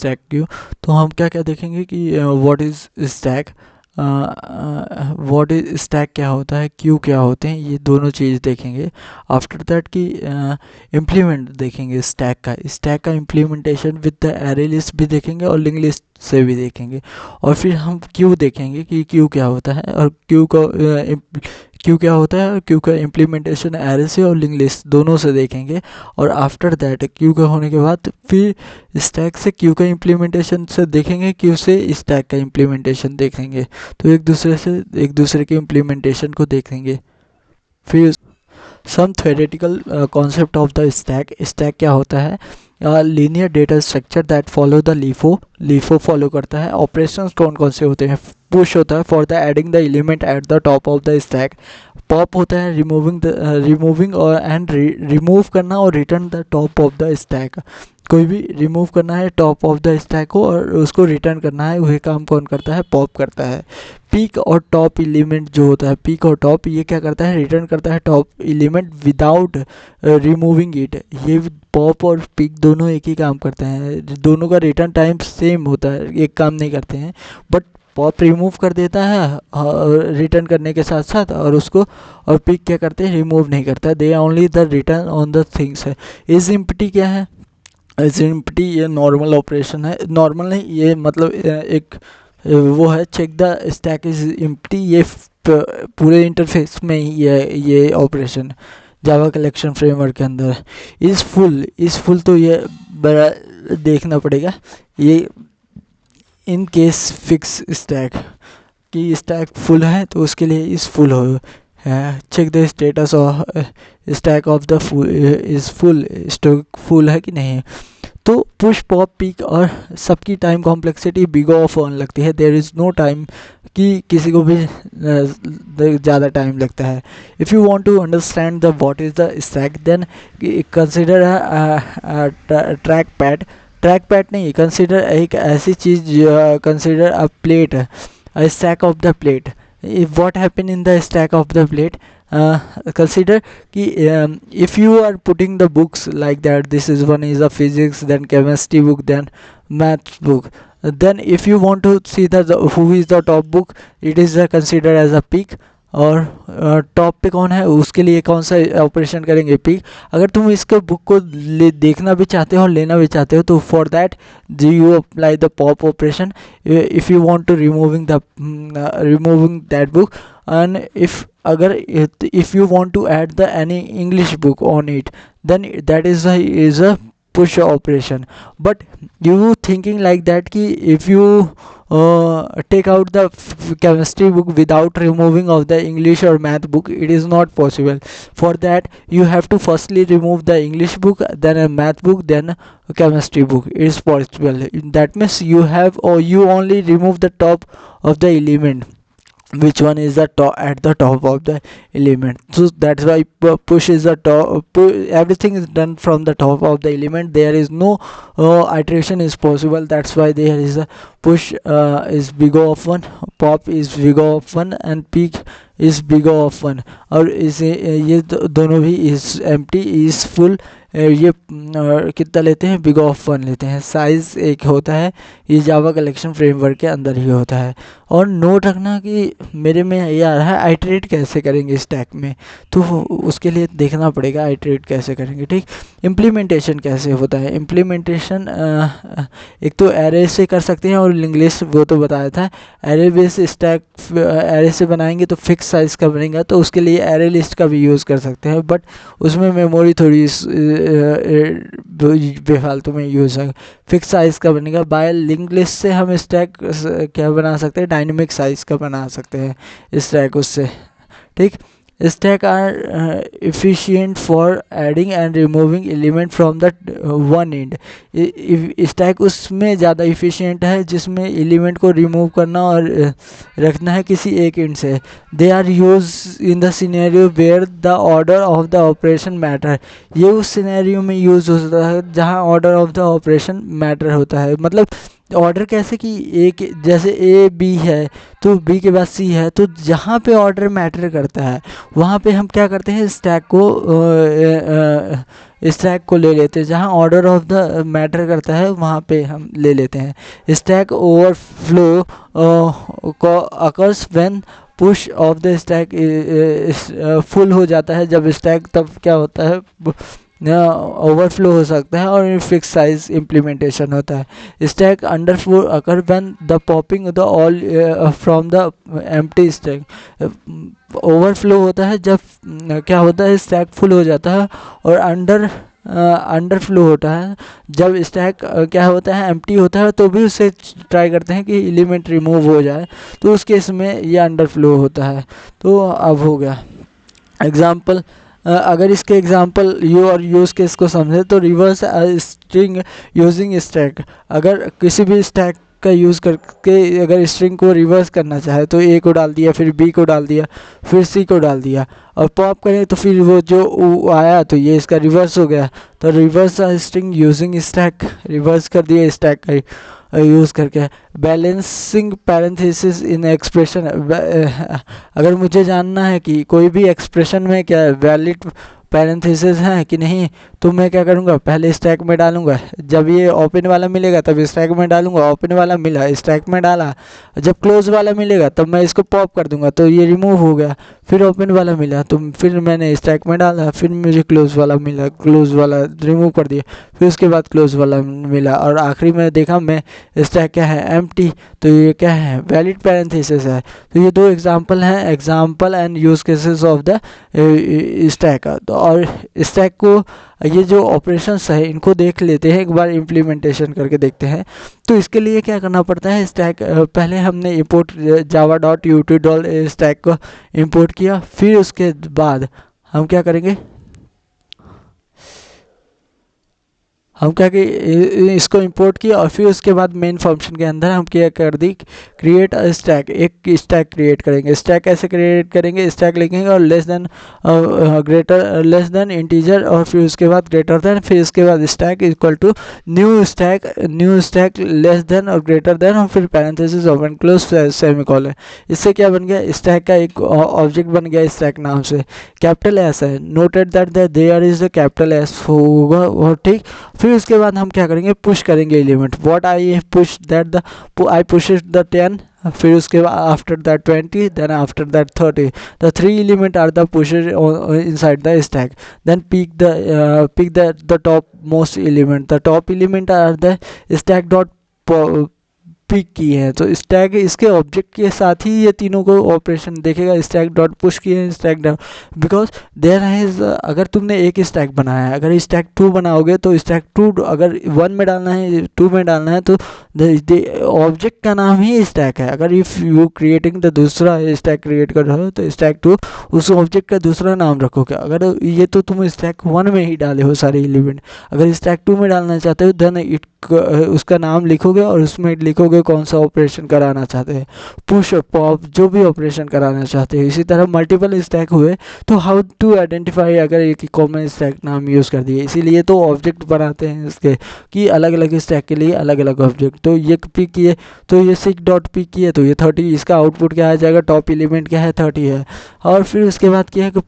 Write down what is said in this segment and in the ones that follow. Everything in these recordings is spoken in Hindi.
Stack queue. तो हम क्या क्या देखेंगे कि what is stack, what is stack क्या होता है, क्यू क्या होते हैं, ये दोनों चीज़ देखेंगे। आफ्टर दैट कि इम्प्लीमेंट देखेंगे स्टैक का implementation with the array list भी देखेंगे और लिंक लिस्ट से भी देखेंगे। और फिर हम क्यू देखेंगे कि क्यू क्या होता है और क्यू क्या होता है और क्यू का इम्प्लीमेंटेशन एरे से और लिंक लिस्ट दोनों से देखेंगे। और आफ्टर दैट क्यू का होने के बाद फिर स्टैक से क्यू का इम्प्लीमेंटेशन से देखेंगे, क्यू से स्टैक का इम्प्लीमेंटेशन देखेंगे। तो एक दूसरे के इम्प्लीमेंटेशन को देखेंगे। फिर some theoretical concept of the stack क्या होता है, linear data structure that follow the LIFO follow करता है। ऑपरेशंस कौन कौन से होते हैं, पुश होता है for the adding the element at the top of the stack, pop होता है रिमूविंग और एंड रिमूव करना और return the top of the stack. कोई भी रिमूव करना है टॉप ऑफ द स्टैक को और उसको रिटर्न करना है, वही काम कौन करता है, पॉप करता है। पीक और टॉप एलिमेंट जो होता है, पीक और टॉप, ये क्या करता है, रिटर्न करता है top element without removing it. ये पॉप और पीक दोनों एक ही काम करते हैं, दोनों का रिटर्न टाइम सेम होता है, एक काम नहीं करते हैं। बट पॉप रिमूव कर देता है रिटर्न करने के साथ साथ, और उसको और पिक क्या करते हैं, रिमूव नहीं करता। They only the return on the things है। इज एम्प्टी क्या है, इज एम्प्टी ये नॉर्मल ऑपरेशन है, नॉर्मल नहीं ये मतलब एक वो है, check the stack is empty, ये पूरे इंटरफेस में ही ये ऑपरेशन जावा कलेक्शन फ्रेमवर्क के अंदर। इज फुल तो ये बड़ा देखना पड़ेगा, ये इन केस फिक्स स्टैक कि स्टैक फुल है तो उसके लिए इस फुल हो है। Check the status of stack of the full is full, stack full है कि नहीं है। तो पुश पॉप पिक और सबकी time complexity big of on लगती है, देयर इज़ नो टाइम कि किसी को भी ज़्यादा टाइम लगता है। If you want to understand the what is the stack then consider track pad नहीं, कंसिडर एक ऐसी चीज़, consider a plate, a stack of the plate. If what happen in the stack of the plate, consider कि if you are putting the books like that, this is one is a physics, then chemistry book, then math book, then if you want to see who is the top book, it is considered as a peak। और टॉप पे कौन है उसके लिए कौन सा ऑपरेशन करेंगे, पिक। अगर तुम इसके बुक को देखना भी चाहते हो और लेना भी चाहते हो तो for that you apply the pop operation. If you want to removing that book, and if you want to add the any English book on it, then that is a push operation। but you thinking like that कि if you take out the chemistry book without removing of the English or math book, it is not possible। for that you have to firstly remove the English book, then a math book, then a chemistry book, it is possible। that means you have, or you only remove the top of the element, which one is the top at the top of the element. So that's why push is the top, everything is done from the top of the element, there is no iteration is possible। that's why there is a push is big of one, pop is big of one, and peak is big of one। और इसे ये दोनों भी इज एम्प्टी इज फुल, ये कितना लेते हैं, बिग ऑफ वन लेते हैं। साइज एक होता है, ये जावा कलेक्शन फ्रेमवर्क के अंदर ही होता है। और नोट रखना कि मेरे में ये आ रहा है आइटरेट कैसे करेंगे स्टैक में, तो उसके लिए देखना पड़ेगा आइटरेट कैसे करेंगे, ठीक। इम्प्लीमेंटेशन कैसे होता है, इम्प्लीमेंटेशन एक तो एरे से कर सकते हैं और लिंक लिस्ट वो तो बताया था। एरे बेस स्टैक एरे से बनाएंगे तो फिक्स साइज़ का बनेगा, तो उसके लिए एरे लिस्ट का भी यूज़ कर सकते हैं, बट उसमें मेमोरी थोड़ी बेफालतू में यूज़ है। फिक्स साइज़ का बनेगा। बाय लिंक लिस्ट से हम स्टैक क्या बना सकते हैं, डायनेमिक साइज़ का बना सकते हैं स्टैक उससे, ठीक। Stack are efficient for adding and removing element from the one end. Stack उसमें ज़्यादा इफ़िशियंट है जिसमें एलिमेंट को रिमूव करना और रखना है किसी एक एंड से। They are use in the scenario where the order of the operation matter. ये उस सिनेरियो में यूज़ होता है जहाँ order of the operation matter होता है, मतलब ऑर्डर कैसे कि एक जैसे ए बी है तो बी के बाद सी है, तो जहाँ पे ऑर्डर मैटर करता है वहाँ पे हम क्या करते हैं, स्टैक को ले लेते हैं। जहाँ ऑर्डर ऑफ द मैटर करता है वहाँ पे हम ले लेते हैं। स्टैक ओवरफ्लो को occurs when push of the stack full हो जाता है। जब स्टैक तब क्या होता है, ओवरफ्लो हो सकता है और फिक्स साइज इम्प्लीमेंटेशन होता है। Stack underflow occur when the popping the all from the empty stack. Overflow होता है जब क्या होता है, स्टैक फुल हो जाता है, और अंडरफ्लो होता है जब स्टैक क्या होता है, एम्प्टी होता है, तो भी उससे ट्राई करते हैं कि एलिमेंट रिमूव हो जाए, तो उस केस में ये अंडरफ्लो होता है। तो अब हो गया एग्जाम्पल। अगर इसके एग्जाम्पल यू और यूज़ केस को समझे तो रिवर्स स्ट्रिंग यूजिंग स्टैक। अगर किसी भी स्टैक का यूज़ करके अगर स्ट्रिंग को रिवर्स करना चाहे तो ए को डाल दिया, फिर बी को डाल दिया, फिर सी को डाल दिया, और पॉप करें तो फिर वो जो आया तो ये इसका रिवर्स हो गया। तो reverse string using stack, reverse कर दिया स्टैक का यूज़ करके। बैलेंसिंग पैरेंथेसिस इन एक्सप्रेशन। अगर मुझे जानना है कि कोई भी एक्सप्रेशन में क्या वैलिड पैरेंथेसिस हैं कि नहीं, तो मैं क्या करूँगा, पहले स्टैक में डालूंगा। जब ये ओपन वाला मिलेगा तब स्टैक में डालूंगा, ओपन वाला मिला स्टैक में डाला। जब क्लोज वाला मिलेगा तब मैं इसको पॉप कर दूंगा तो ये रिमूव हो गया। फिर ओपन वाला मिला तो फिर मैंने स्टैक में डाला, फिर मुझे क्लोज वाला मिला, क्लोज वाला रिमूव कर दिया, फिर उसके बाद क्लोज वाला मिला, और आखिरी में देखा मैं स्टैक क्या है, एम्प्टी, तो ये क्या है, वैलिड पैरेंथेसिस है। तो ये दो एग्जांपल हैं, example and use cases of the stack. और स्टैक को ये जो ऑपरेशंस है इनको देख लेते हैं, एक बार इम्प्लीमेंटेशन करके देखते हैं। तो इसके लिए क्या करना पड़ता है, स्टैक पहले हमने इंपोर्ट java.util स्टैक को इंपोर्ट किया, फिर उसके बाद हम क्या करेंगे, हम क्या कि इसको इंपोर्ट किया और फिर उसके बाद मेन फंक्शन के अंदर हम क्या कर दी, क्रिएट अ स्टैक, एक स्टैक क्रिएट करेंगे। स्टैक कैसे क्रिएट करेंगे, स्टैक लिखेंगे और less than greater less than integer, और फिर उसके बाद ग्रेटर देन, फिर उसके बाद stack equal to new stack less than और ग्रेटर देन, और फिर पैरेंथेसिस ओपन क्लोज सेमीकोलन। इससे क्या बन गया, स्टैक का एक ऑब्जेक्ट बन गया स्टैक नाम से। कैपिटल एस है, noted that there is the capital S होगा, और ठीक। फिर उसके बाद हम क्या करेंगे, पुश करेंगे element. What I push that the I push the 10, फिर उसके बाद after that 20, then after that 30, the 3 element are the pushed inside the stack. Then pick the top most element, the top element are the stack dot peek की है। तो स्टैक इसके ऑब्जेक्ट के साथ ही ये तीनों को ऑपरेशन देखेगा, स्टैक डॉट पुश किए, stack dot, because there has, अगर तुमने एक स्टैक बनाया है, अगर स्टैक 2 बनाओगे तो स्टैक 2 अगर 1 में डालना है 2 में डालना है तो ऑब्जेक्ट का नाम ही स्टैक है। अगर इफ़ यू क्रिएटिंग द दूसरा स्टैक क्रिएट कर रहे हो तो स्टैक 2 उस ऑब्जेक्ट का दूसरा नाम रखोगे। अगर ये तो तुम स्टैक 1 में ही डाले हो सारे एलिमेंट, अगर स्टैक 2 में डालना चाहते हो देन इट उसका नाम लिखोगे और उसमें लिखोगे कौन सा ऑपरेशन कराना चाहते हैं, पुश पॉप जो भी ऑपरेशन कराना चाहते हैं। इसी तरह मल्टीपल स्टैक हुए तो हाउ टू आइडेंटिफाई, अगर एक कॉमन स्टैक नाम यूज़ कर दिए, इसीलिए तो ऑब्जेक्ट बनाते हैं इसके कि अलग अलग स्टैक के लिए अलग अलग ऑब्जेक्ट। तो ये पिक किए तो ये 6 डॉट पिक किए तो ये 30, इसका आउटपुट क्या आ जाएगा, टॉप एलिमेंट क्या है 30 है। और फिर उसके बाद क्या है कि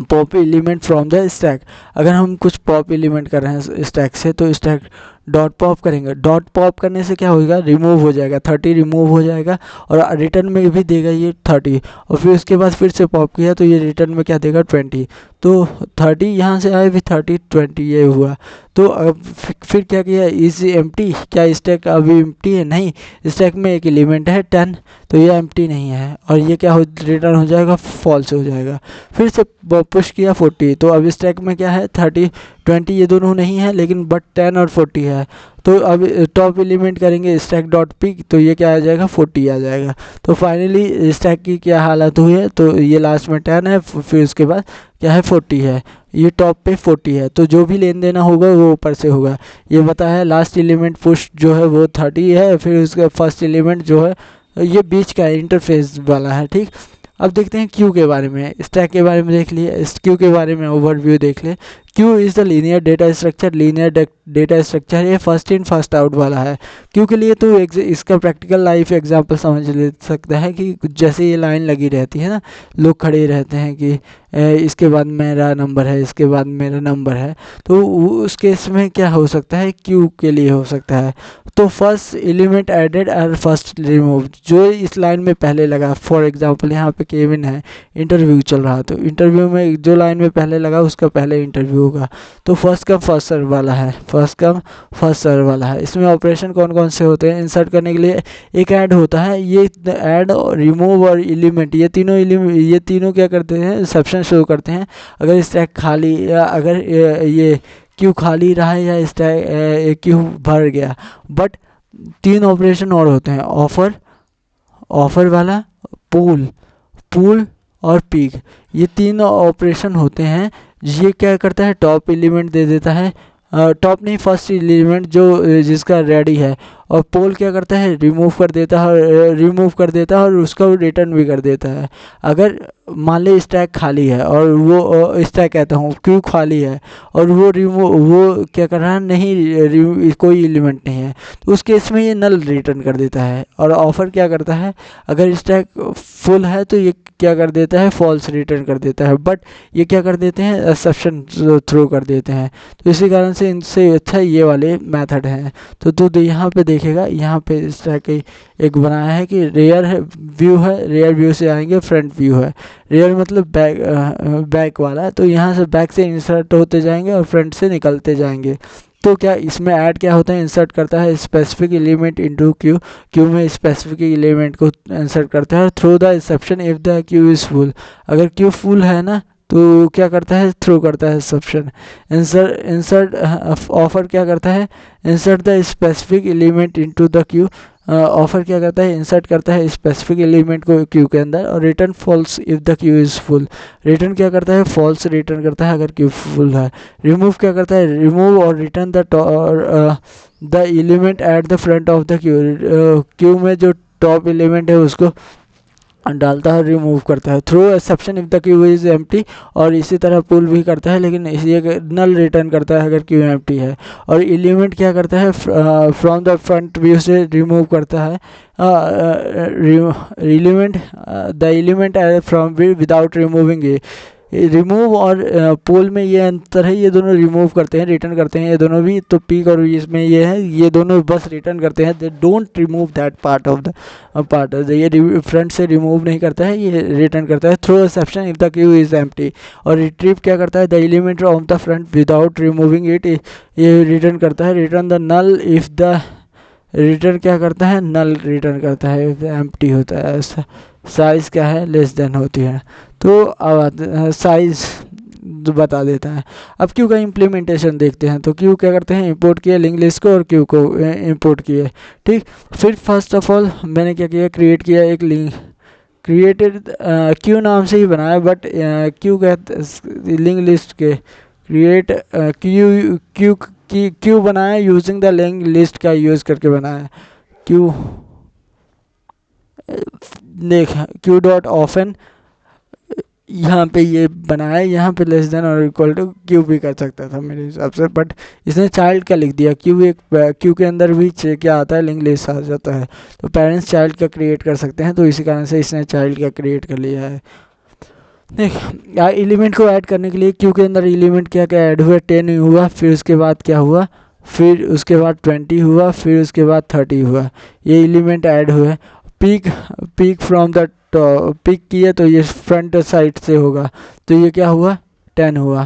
pop element from the stack. अगर हम कुछ पॉप एलिमेंट कर रहे हैं स्टैक से तो स्टैक डॉट पॉप करेंगे। डॉट पॉप करने से क्या होगा, रिमूव हो जाएगा, 30 रिमूव हो जाएगा और रिटर्न में भी देगा ये 30। और फिर उसके बाद फिर से पॉप किया तो ये रिटर्न में क्या देगा 20। तो 30 यहाँ से आए भी 30 20 ये हुआ। तो अब फिर क्या किया, इज एम्प्टी, क्या स्टैक अभी एम्प्टी है, नहीं, स्टैक में एक एलिमेंट है 10 तो ये एम्प्टी नहीं है और ये क्या हो रिटर्न हो जाएगा, फॉल्स हो जाएगा। फिर से पुश किया 40 तो अब स्टैक में क्या है 30 20 ये दोनों नहीं है लेकिन बट 10 और 40 है। तो अब टॉप एलिमेंट करेंगे स्टैक डॉट पिक तो ये क्या आ जाएगा 40 आ जाएगा। तो फाइनली स्टैक की क्या हालत हुई है, तो ये लास्ट में 10 है फिर उसके बाद क्या है 40 है, ये टॉप पे 40 है। तो जो भी लेन देना होगा वो ऊपर से होगा। ये बता है लास्ट एलिमेंट पुश जो है वो 30 है, फिर उसका फर्स्ट एलिमेंट जो है ये बीच का इंटरफेस वाला है, ठीक। अब देखते हैं क्यू के बारे में, स्टैक के बारे में देख लिए, क्यू के बारे में ओवरव्यू देख ले। Q is the linear data structure, linear data structure ये फर्स्ट इन फर्स्ट आउट वाला है। क्यू के लिए तो इसका प्रैक्टिकल लाइफ एग्जांपल समझ ले सकता है कि जैसे ये लाइन लगी रहती है ना, लोग खड़े रहते हैं कि इसके बाद मेरा नंबर है, इसके बाद मेरा नंबर है, तो उस केस में क्या हो सकता है, क्यू के लिए हो सकता है। तो फर्स्ट एलिमेंट एडेड और फर्स्ट रिमूव, जो इस लाइन में पहले लगा, फॉर एग्जांपल यहाँ पे केविन है, इंटरव्यू चल रहा, तो इंटरव्यू में जो लाइन में पहले लगा उसका पहले इंटरव्यू होगा। तो फर्स्ट कम फर्स्ट सर्व वाला है, फर्स्ट कम फर्स्ट सर्व वाला है। इसमें ऑपरेशन कौन कौन से होते हैं, इंसर्ट करने के लिए एक ऐड होता है, ये ऐड और रिमूव और एलिमेंट ये तीनों क्या करते हैं, एक्सेप्शन शो करते हैं। अगर स्टैक खाली, या अगर ये क्यू खाली रहा है या स्टैक क्यू भर गया। बट 3 ऑपरेशन और होते हैं, ऑफर वाला, पूल और पीक, ये 3 ऑपरेशन होते हैं। ये क्या करता है, टॉप एलिमेंट दे देता है, टॉप नहीं फर्स्ट एलिमेंट जो जिसका रेडी है, और पोल क्या करता है, रिमूव कर देता है और उसका रिटर्न भी कर देता है। अगर मान ले स्टैक खाली है और वो स्टैक कहता हूँ क्यू खाली है और वो क्या कर रहा है, नहीं कोई एलिमेंट नहीं है, तो उस केस में ये नल रिटर्न कर देता है। और ऑफर क्या करता है, अगर स्टैक फुल है तो ये क्या कर देता है, फॉल्स रिटर्न कर देता है। बट ये क्या कर देते हैं, एक्सेप्शन थ्रो कर देते हैं। तो इसी कारण से इनसे अच्छा ये वाले मेथड हैं। तो यहाँ पे देखेगा, यहाँ पे इस तरह की एक बनाया है कि रेयर व्यू है, रेयर व्यू से आएंगे, फ्रंट व्यू है। रेयर मतलब बैक वाला, तो यहाँ से बैक से इंसर्ट होते जाएंगे और फ्रंट से निकलते जाएंगे। तो क्या इसमें ऐड क्या होता है, इंसर्ट करता है स्पेसिफिक एलिमेंट इनटू क्यू में स्पेसिफिक एलिमेंट को इंसर्ट करता है, throw the exception if the queue is full. अगर क्यू फुल है ना तो क्या करता है, थ्रो करता है एक्सेप्शन। इंसर्ट ऑफर क्या करता है, insert the specific element into the Q. Offer क्या करता है, इंसर्ट करता है स्पेसिफिक एलिमेंट को क्यू के अंदर, और return false if the queue is full. Return क्या करता है, फॉल्स रिटर्न करता है अगर क्यू फुल है। रिमूव क्या करता है, रिमूव और return the element at the front of the Q में जो टॉप एलिमेंट है उसको डालता है, रिमूव करता है। Throw exception if the queue is empty, और इसी तरह पुल भी करता है, लेकिन ये नल रिटर्न करता है अगर क्यू एम्प्टी है। और एलिमेंट क्या करता है, फ्रॉम द फ्रंट व्यू से रिमूव करता है element, the element from view without removing A. Remove और पोल में ये अंतर है, ये दोनों रिमूव करते हैं, रिटर्न करते हैं, ये दोनों भी। तो पीक और इसमें ये है, ये दोनों बस रिटर्न करते हैं, they don't remove that part of the ये फ्रंट से रिमूव नहीं करता है, ये रिटर्न करता है। Throw exception if the queue is empty. और रिट्रीव क्या करता है, the element of the front without removing it, ये रिटर्न करता है। Return the null if the, return क्या करता है, नल रिटर्न करता है, एम्प्टी होता है। साइज़ क्या है, लेस देन होती है। तो अब साइज़ बता देता है। अब क्यू का इम्प्लीमेंटेशन देखते हैं। तो क्यू क्या करते हैं, इंपोर्ट किया लिंक लिस्ट को और क्यू को इंपोर्ट किए, ठीक। फिर फर्स्ट ऑफ ऑल मैंने क्या किया, क्रिएट किया एक लिंक, क्रिएटेड क्यू नाम से ही बनाया, बट क्यू कहते लिंक लिस्ट के क्रिएट क्यू बनाया यूजिंग द लिंक लिस्ट का यूज़ करके बनाया। क्यू देख, क्यू डॉट ऑफन यहाँ पे ये बनाया, यहाँ पे लेस देन और इक्वल टू क्यू भी कर सकता था मेरे हिसाब से, बट इसने चाइल्ड का लिख दिया। क्यू के अंदर भी क्या आता है, लिंक लिस्ट आ जाता है, तो पेरेंट्स चाइल्ड का क्रिएट कर सकते हैं, तो इसी कारण से इसने चाइल्ड का क्रिएट कर लिया है। देख, एलिमेंट को ऐड करने के लिए क्यू के अंदर एलिमेंट क्या क्या ऐड हुआ, 10 हुआ, फिर उसके बाद क्या हुआ, फिर उसके बाद 20 हुआ, फिर उसके बाद 30 हुआ, ये एलिमेंट ऐड हुए। पीक फ्रॉम द पिक किया तो ये फ्रंट साइड से होगा, तो ये क्या हुआ, 10 हुआ।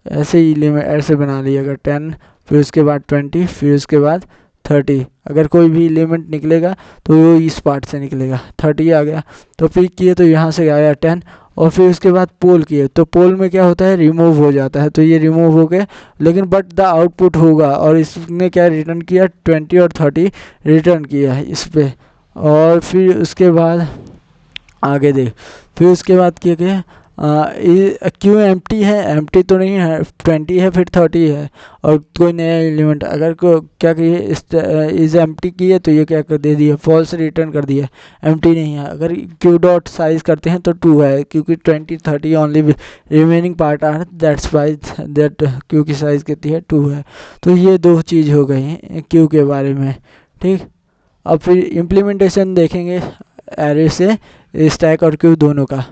ऐसे ही एलिमेंट ऐसे बना लिया, अगर 10 फिर उसके बाद 20 फिर उसके बाद 30, अगर कोई भी एलिमेंट निकलेगा तो वो इस पार्ट से निकलेगा। 30 आ गया, तो पिक किए तो यहाँ से आया 10, और फिर उसके बाद पोल किए तो पोल में क्या होता है, रिमूव हो जाता है, तो ये रिमूव हो गया, लेकिन बट द आउटपुट होगा। और इसने क्या रिटर्न किया, 20 और 30 रिटर्न किया है इस पर। और फिर उसके बाद आगे देख, फिर उसके बाद क्या किया, क्यों एम्प्टी है, एम्प्टी तो नहीं है, 20 है फिर 30 है और कोई नया एलिमेंट अगर को क्या कहिए इज एम्प्टी की है तो ये क्या कर दे दिया, फॉल्स रिटर्न कर दिया, एम्प्टी नहीं है। अगर क्यू डॉट साइज करते हैं तो 2 है, क्योंकि 20 30 only remaining part are, that's why that queue की साइज कितनी है, 2 है। तो ये दो चीज़ हो गई क्यू के बारे में, ठीक। अब फिर इम्प्लीमेंटेशन देखेंगे एरे से स्टैक और क्यू दोनों का।